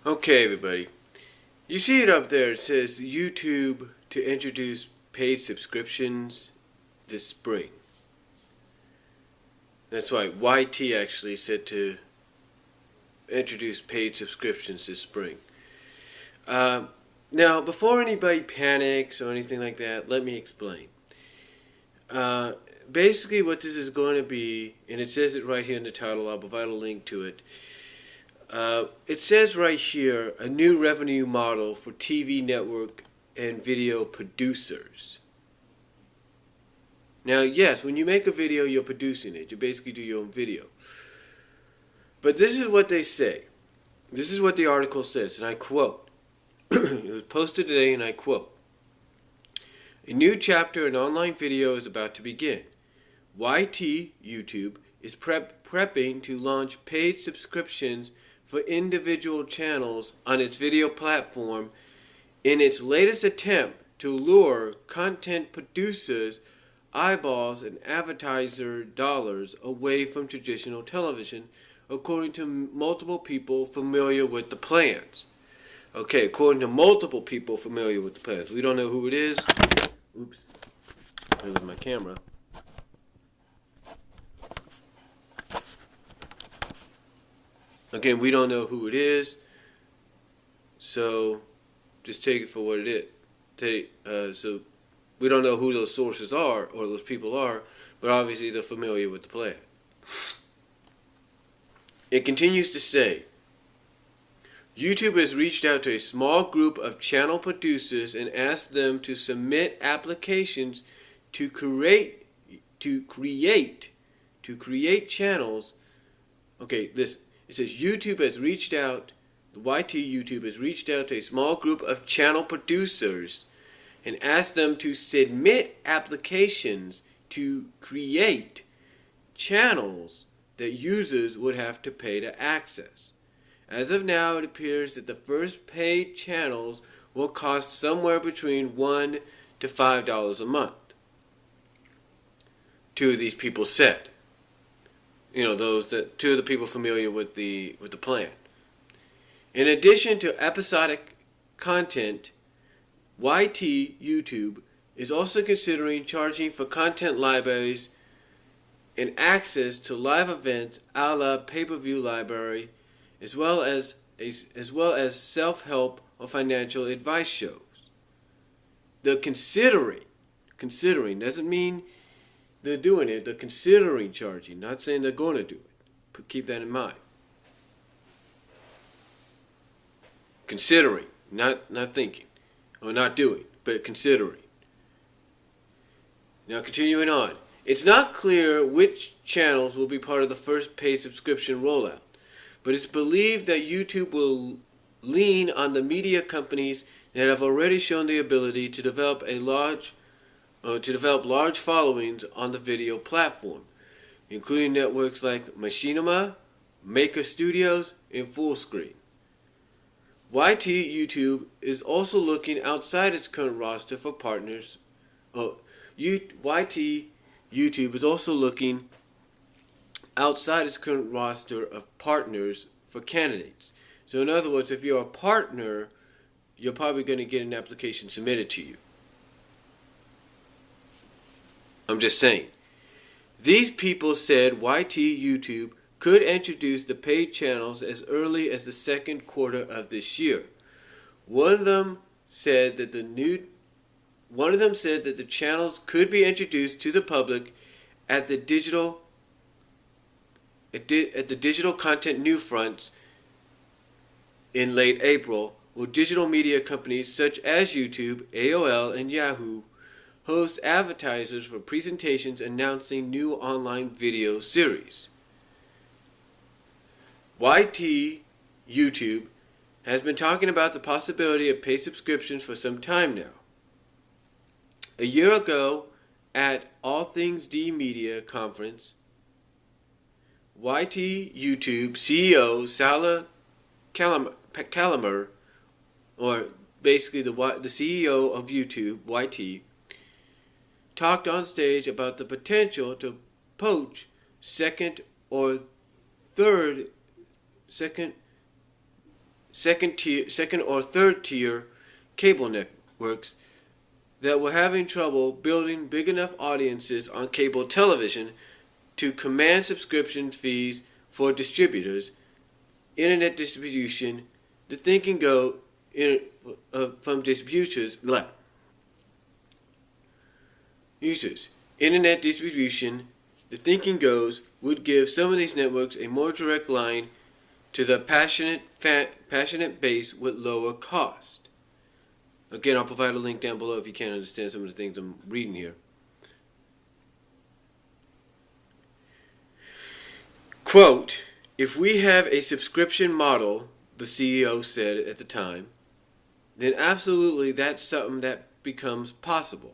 Okay, everybody. You see it up there. It says YouTube to introduce paid subscriptions this spring. That's why YT actually said to introduce paid subscriptions this spring. Now, before anybody panics or anything like that, let me explain. Basically, what this is going to be, and it says it right here in the title, I'll provide a link to it. It says right here, a new revenue model for TV network and video producers. Now, yes, when you make a video, you're producing it. You basically do your own video. But this is what they say. This is what the article says, and I quote. It was posted today, and I quote. A new chapter in online video is about to begin. YT, YouTube, is prepping to launch paid subscriptions for individual channels on its video platform in its latest attempt to lure content producers' eyeballs and advertiser dollars away from traditional television, according to multiple people familiar with the plans. Okay, according to multiple people familiar with the plans. We don't know who it is. Oops. There's my camera. Again, we don't know who it is, so just take it for what it is. So we don't know who those sources are or those people are, but obviously they're familiar with the plan. It continues to say, YouTube has reached out to a small group of channel producers and asked them to submit applications to create channels. Okay, this. It says YouTube has reached out, the YT YouTube has reached out to a small group of channel producers and asked them to submit applications to create channels that users would have to pay to access. As of now, it appears that the first paid channels will cost somewhere between $1 to $5 a month. Two of these people said. Two of the people familiar with the plan. In addition to episodic content, YT YouTube is also considering charging for content libraries and access to live events a la pay-per-view library, as well as self-help or financial advice shows. They're considering doesn't mean they're doing it. They're considering charging, not saying they're going to do it. Keep that in mind. Considering, not thinking, or not doing, but considering. Now continuing on. It's not clear which channels will be part of the first paid subscription rollout, but it's believed that YouTube will lean on the media companies that have already shown the ability to develop large followings on the video platform, including networks like Machinima, Maker Studios, and Fullscreen. YT YouTube is also looking outside its current roster for partners. YT YouTube is also looking outside its current roster of partners for candidates. So in other words, if you're a partner, you're probably going to get an application submitted to you. I'm just saying. These people said YT YouTube could introduce the paid channels as early as the second quarter of this year. One of them said that the channels could be introduced to the public at the digital content new fronts in late April, with digital media companies such as YouTube, AOL, and Yahoo host advertisers for presentations announcing new online video series. YT YouTube has been talking about the possibility of paid subscriptions for some time now. A year ago, at All Things D Media conference, YT YouTube CEO Salah Kalamer, or basically the CEO of YouTube, YT, talked on stage about the potential to poach second or third second or third tier cable networks that were having trouble building big enough audiences on cable television to command subscription fees for distributors, internet distribution. The thinking from distributors, users, internet distribution. The thinking goes would give some of these networks a more direct line to the passionate base with lower cost. Again, I'll provide a link down below if you can't understand some of the things I'm reading here. Quote, if we have a subscription model, the CEO said at the time, then absolutely that's something that becomes possible.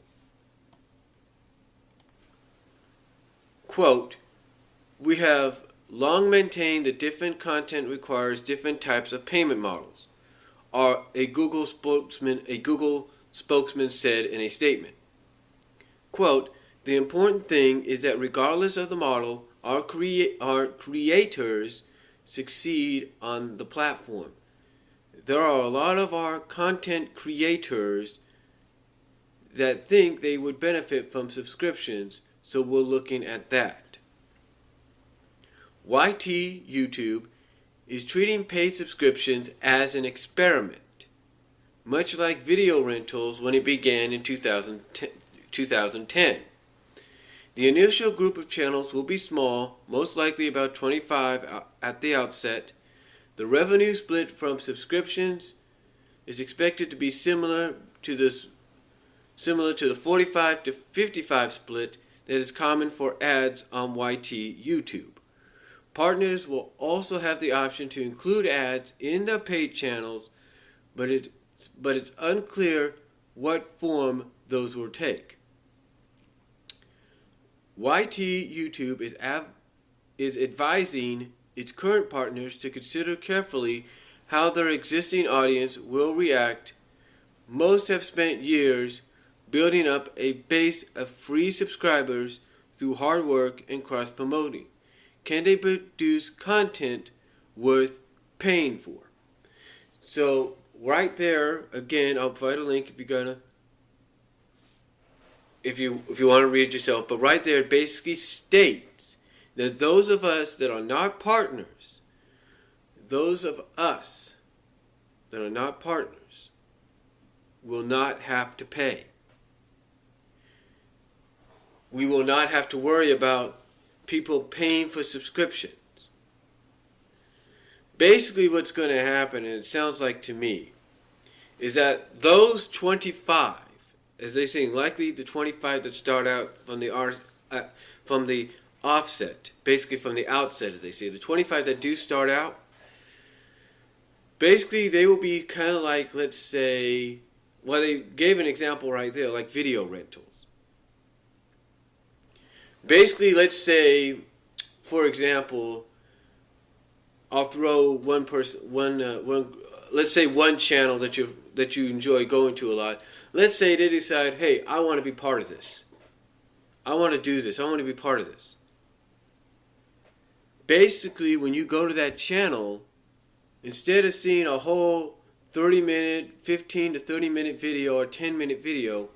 Quote, we have long maintained that different content requires different types of payment models, or a Google spokesman said in a statement. Quote, the important thing is that regardless of the model, our creators succeed on the platform. There are a lot of our content creators that think they would benefit from subscriptions, so we're looking at that. YT YouTube is treating paid subscriptions as an experiment, much like video rentals when it began in 2010. The initial group of channels will be small, most likely about 25 at the outset. The revenue split from subscriptions is expected to be similar to the 45 to 55 split that is common for ads on YT YouTube. Partners will also have the option to include ads in their paid channels, but it's unclear what form those will take. YT YouTube is advising its current partners to consider carefully how their existing audience will react. Most have spent years building up a base of free subscribers through hard work and cross-promoting. Can they produce content worth paying for? So right there, again, I'll provide a link if you want to read yourself. But right there, it basically states that those of us that are not partners, will not have to pay. We will not have to worry about people paying for subscriptions. Basically what's going to happen, and it sounds like to me, is that those 25, as they say, likely the 25 that start out from the offset, basically from the outset, as they say, the 25 that do start out, basically they will be kind of like, let's say, well, they gave an example right there, like video rentals. Basically, let's say, for example, I'll throw let's say one channel that you enjoy going to a lot. Let's say they decide, hey, I want to be part of this. I want to do this. I want to be part of this. Basically, when you go to that channel, instead of seeing a whole 30-minute, 15 to 30-minute video or 10-minute video,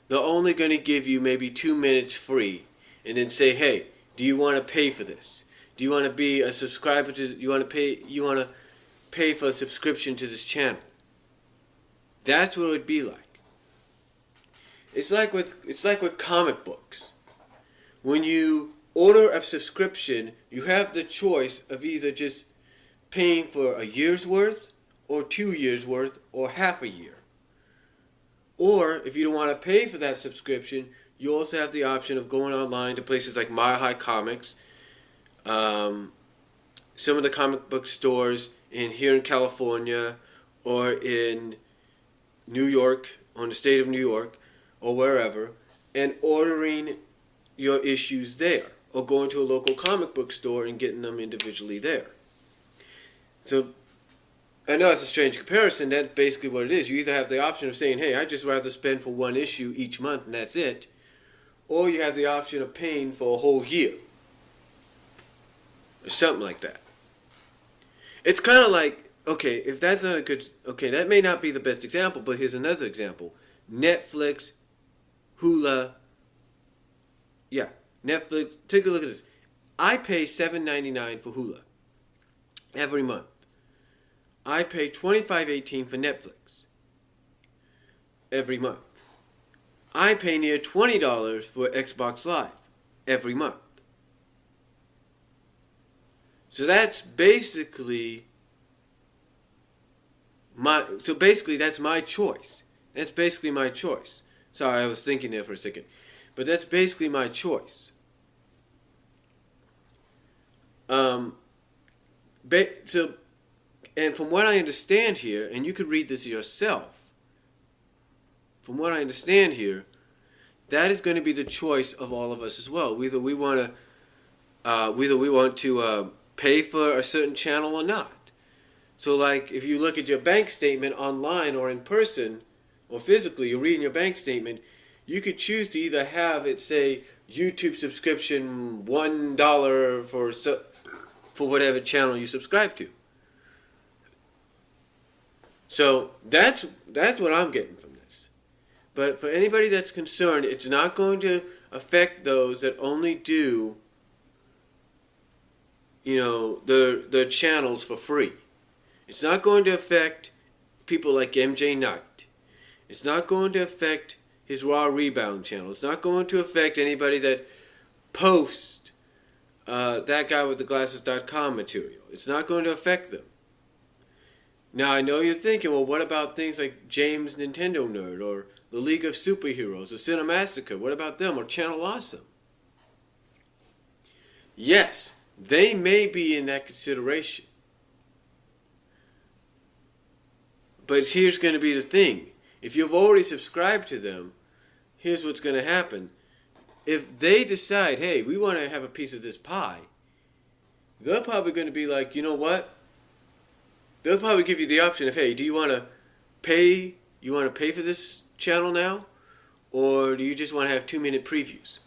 they're only going to give you maybe 2 minutes free. And then say, hey, do you want to pay for this? Do you want to be a subscriber to? You want to pay for a subscription to this channel? That's what it would be like. It's like with comic books. When you order a subscription, you have the choice of either just paying for a year's worth, or 2 years worth, or half a year. Or if you don't want to pay for that subscription, you also have the option of going online to places like Mile High Comics, some of the comic book stores here in California, or in New York, or in the state of New York, or wherever, and ordering your issues there, or going to a local comic book store and getting them individually there. So, I know it's a strange comparison. That's basically what it is. You either have the option of saying, hey, I'd just rather spend for one issue each month and that's it, or you have the option of paying for a whole year. Or something like that. It's kind of like okay, if that's not a good, okay, that may not be the best example, but here's another example. Netflix, Hula, yeah, Netflix, take a look at this. I pay $7.99 for Hula every month. I pay $25.18 for Netflix every month. I pay near $20 for Xbox Live every month. So that's basically that's my choice. That's basically my choice. Sorry, I was thinking there for a second. But that's basically my choice. And from what I understand here, and you could read this yourself, from what I understand here, that is going to be the choice of all of us as well. Whether we want to pay for a certain channel or not. So, like, if you look at your bank statement online or in person or physically, you're reading your bank statement, you could choose to either have it say YouTube subscription $1 for whatever channel you subscribe to. So that's what I'm getting from this. But for anybody that's concerned, it's not going to affect those that only do, the channels for free. It's not going to affect people like MJ Knight. It's not going to affect his Raw Rebound channel. It's not going to affect anybody that posts that guy with the glasses.com material. It's not going to affect them. Now, I know you're thinking, well, what about things like James Nintendo Nerd or the League of Superheroes or Cinemassacre? What about them or Channel Awesome? Yes, they may be in that consideration. But here's going to be the thing. If you've already subscribed to them, here's what's going to happen. If they decide, hey, we want to have a piece of this pie, they're probably going to be like, you know what? They'll probably give you the option of, hey, do you want to pay? You want to pay for this channel now? Or do you just want to have 2-minute previews?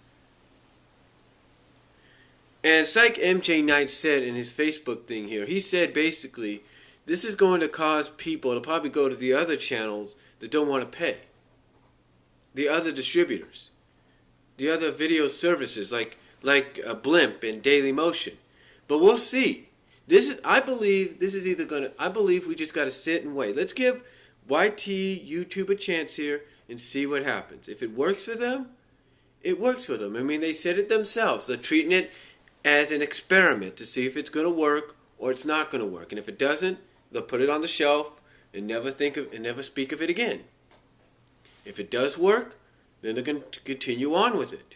And it's like MJ Knight said in his Facebook thing here. He said basically, this is going to cause people to probably go to the other channels that don't want to pay. The other distributors. The other video services like Blimp and Daily Motion. But we'll see. I believe we just got to sit and wait. Let's give YT YouTube a chance here and see what happens. If it works for them, it works for them. I mean, they said it themselves. They're treating it as an experiment to see if it's going to work or it's not going to work. And if it doesn't, they'll put it on the shelf and never speak of it again. If it does work, then they're going to continue on with it.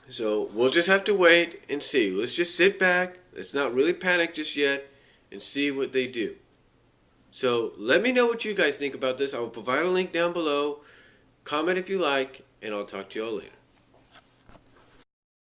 So we'll just have to wait and see. Let's just sit back. Let's not really panic just yet and see what they do. So let me know what you guys think about this. I will provide a link down below. Comment if you like, and I'll talk to you all later.